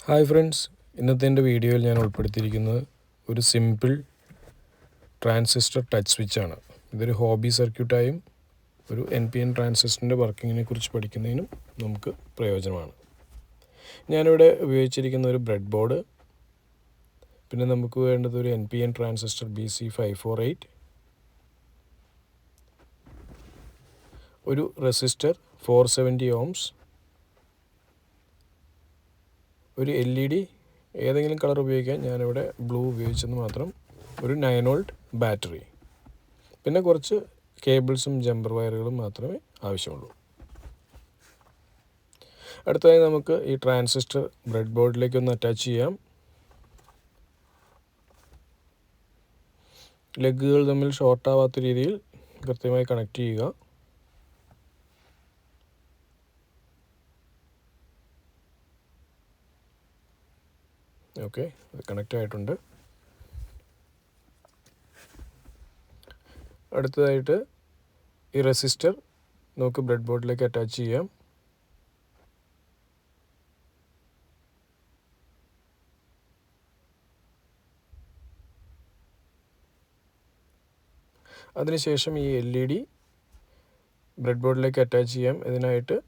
Hi friends, ഇന്നത്തെ എൻ്റെ വീഡിയോയിൽ ഞാൻ ഉൾപ്പെടുത്തിയിരിക്കുന്നത് ഒരു സിമ്പിൾ ട്രാൻസിസ്റ്റർ ടച്ച് സ്വിച്ചാണ്. ഇതൊരു ഹോബി സർക്യൂട്ടായും ഒരു NPN ട്രാൻസിസ്റ്ററിൻ്റെ വർക്കിങ്ങിനെ കുറിച്ച് പഠിക്കുന്നതിനും നമുക്ക് പ്രയോജനമാണ്. ഞാനിവിടെ ഉപയോഗിച്ചിരിക്കുന്ന ഒരു ബ്രെഡ് ബോർഡ്, പിന്നെ നമുക്ക് വേണ്ടത് ഒരു NPN ട്രാൻസിസ്റ്റർ BC548, ഒരു റെസിസ്റ്റർ 470 ohms, ഒരു LED ഏതെങ്കിലും കളർ ഉപയോഗിക്കാം, ഞാനിവിടെ ബ്ലൂ ഉപയോഗിച്ചെന്ന് മാത്രം, ഒരു 9 volt ബാറ്ററി, പിന്നെ കുറച്ച് കേബിൾസും ജമ്പർ വയറുകളും മാത്രമേ ആവശ്യമുള്ളൂ. അടുത്തതായി നമുക്ക് ഈ ട്രാൻസിസ്റ്റർ ബ്രെഡ് ബോർഡിലേക്ക് ഒന്ന് അറ്റാച്ച് ചെയ്യാം. ലെഗുകൾ തമ്മിൽ ഷോർട്ടാവാത്ത രീതിയിൽ കൃത്യമായി കണക്ട് ചെയ്യുക. ഓക്കെ, അത് കണക്റ്റ് ആയിട്ടുണ്ട്. അടുത്തതായിട്ട് ഈ റെസിസ്റ്റർ നമുക്ക് ബ്രെഡ് ബോർഡിലേക്ക് അറ്റാച്ച് ചെയ്യാം. അതിനുശേഷം ഈ LED ബ്രെഡ് ബോർഡിലേക്ക് അറ്റാച്ച് ചെയ്യാം. ഇതിനായിട്ട്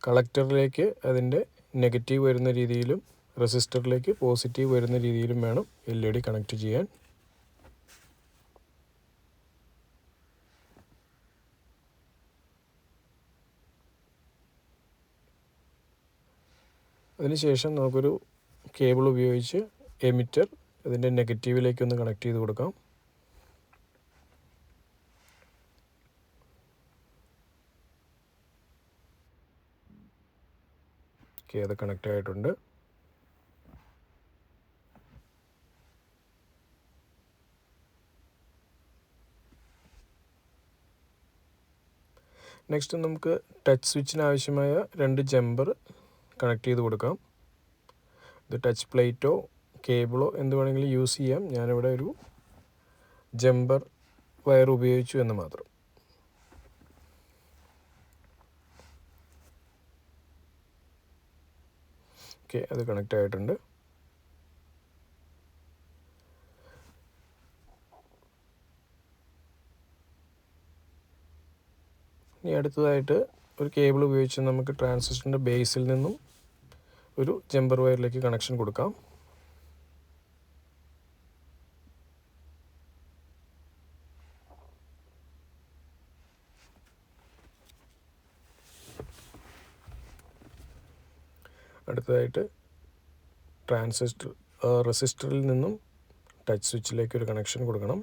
കളക്ടറിലേക്ക് അതിൻ്റെ നെഗറ്റീവ് വരുന്ന രീതിയിലും റെസിസ്റ്ററിലേക്ക് പോസിറ്റീവ് വരുന്ന രീതിയിലും വേണം LED കണക്ട് ചെയ്യാൻ. അതിനുശേഷം നമുക്കൊരു കേബിൾ ഉപയോഗിച്ച് എമിറ്റർ അതിൻ്റെ നെഗറ്റീവിലേക്ക് ഒന്ന് കണക്ട് ചെയ്ത് കൊടുക്കാം. ഓക്കെ, അത് കണക്റ്റ് ആയിട്ടുണ്ട്. നെക്സ്റ്റ് നമുക്ക് ടച്ച് സ്വിച്ചിന് ആവശ്യമായ 2 ജമ്പർ കണക്ട് ചെയ്ത് കൊടുക്കാം. ഇത് ടച്ച് പ്ലേറ്റോ കേബിളോ എന്ത് വേണമെങ്കിലും യൂസ് ചെയ്യാം. ഞാനിവിടെ ഒരു ജമ്പർ വയർ ഉപയോഗിച്ചു എന്ന് മാത്രം. ഓക്കെ, അത് കണക്റ്റ് ആയിട്ടുണ്ട്. ഇനി അടുത്തതായിട്ട് ഒരു കേബിൾ ഉപയോഗിച്ച് നമുക്ക് ട്രാൻസിസ്റ്ററിൻ്റെ ബേസിൽ നിന്നും ഒരു ജമ്പർ വയറിലേക്ക് കണക്ഷൻ കൊടുക്കാം. അടുത്തതായിട്ട് റെസിസ്റ്ററിൽ നിന്നും ടച്ച് സ്വിച്ചിലേക്ക് ഒരു കണക്ഷൻ കൊടുക്കണം.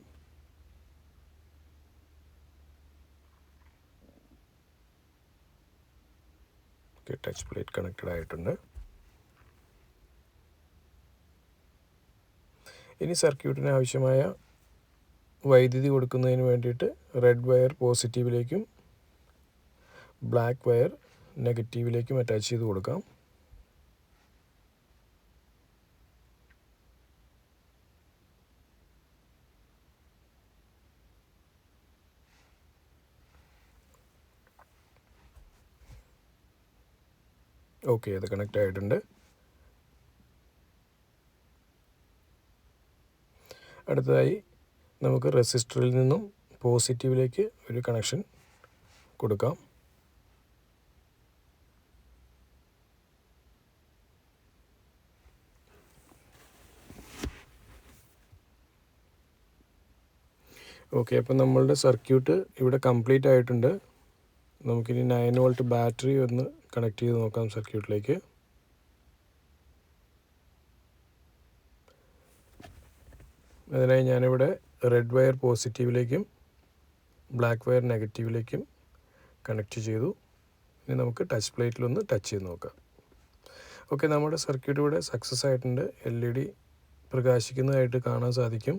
ടച്ച് പ്ലേറ്റ് കണക്റ്റഡ് ആയിട്ടുണ്ട്. ഇനി സർക്യൂട്ടിന് ആവശ്യമായ വൈദ്യുതി കൊടുക്കുന്നതിന് വേണ്ടിയിട്ട് റെഡ് വയർ പോസിറ്റീവിലേക്കും ബ്ലാക്ക് വയർ നെഗറ്റീവിലേക്കും അറ്റാച്ച് ചെയ്ത് കൊടുക്കാം. ഓക്കെ, അത് കണക്റ്റ് ആയിട്ടുണ്ട്. അടുത്തതായി നമുക്ക് റെസിസ്റ്ററിൽ നിന്നും പോസിറ്റീവിലേക്ക് ഒരു കണക്ഷൻ കൊടുക്കാം. ഓക്കെ, അപ്പം നമ്മളുടെ സർക്യൂട്ട് ഇവിടെ കംപ്ലീറ്റ് ആയിട്ടുണ്ട്. നമുക്കിനി 9 volt ബാറ്ററി ഒന്ന് കണക്ട് ചെയ്ത് നോക്കാം സർക്യൂട്ടിലേക്ക്. അതിനായി ഞാനിവിടെ റെഡ് വയർ പോസിറ്റീവിലേക്കും ബ്ലാക്ക് വയർ നെഗറ്റീവിലേക്കും കണക്ട് ചെയ്തു. ഇനി നമുക്ക് ടച്ച് പ്ലേറ്റിലൊന്ന് ടച്ച് ചെയ്ത് നോക്കാം. ഓക്കെ, നമ്മുടെ സർക്യൂട്ട് ഇവിടെ സക്സസ് ആയിട്ടുണ്ട്. LED പ്രകാശിക്കുന്നതായിട്ട് കാണാൻ സാധിക്കും.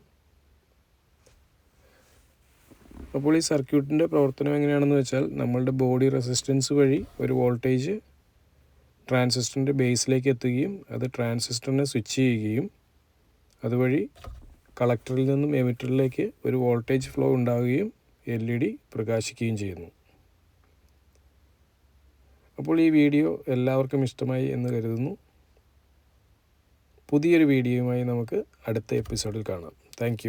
അപ്പോൾ ഈ സർക്യൂട്ടിൻ്റെ പ്രവർത്തനം എങ്ങനെയാണെന്ന് വെച്ചാൽ, നമ്മളുടെ ബോഡി റെസിസ്റ്റൻസ് വഴി ഒരു വോൾട്ടേജ് ട്രാൻസിസ്റ്ററിൻ്റെ ബേസിലേക്ക് എത്തുകയും അത് ട്രാൻസിസ്റ്ററിനെ സ്വിച്ച് ചെയ്യുകയും അതുവഴി കളക്ടറിൽ നിന്നും എമിറ്ററിലേക്ക് ഒരു വോൾട്ടേജ് ഫ്ലോ ഉണ്ടാവുകയും LED പ്രകാശിക്കുകയും ചെയ്യുന്നു. അപ്പോൾ ഈ വീഡിയോ എല്ലാവർക്കും ഇഷ്ടമായി എന്ന് കരുതുന്നു. പുതിയൊരു വീഡിയോയുമായി നമുക്ക് അടുത്ത എപ്പിസോഡിൽ കാണാം. താങ്ക്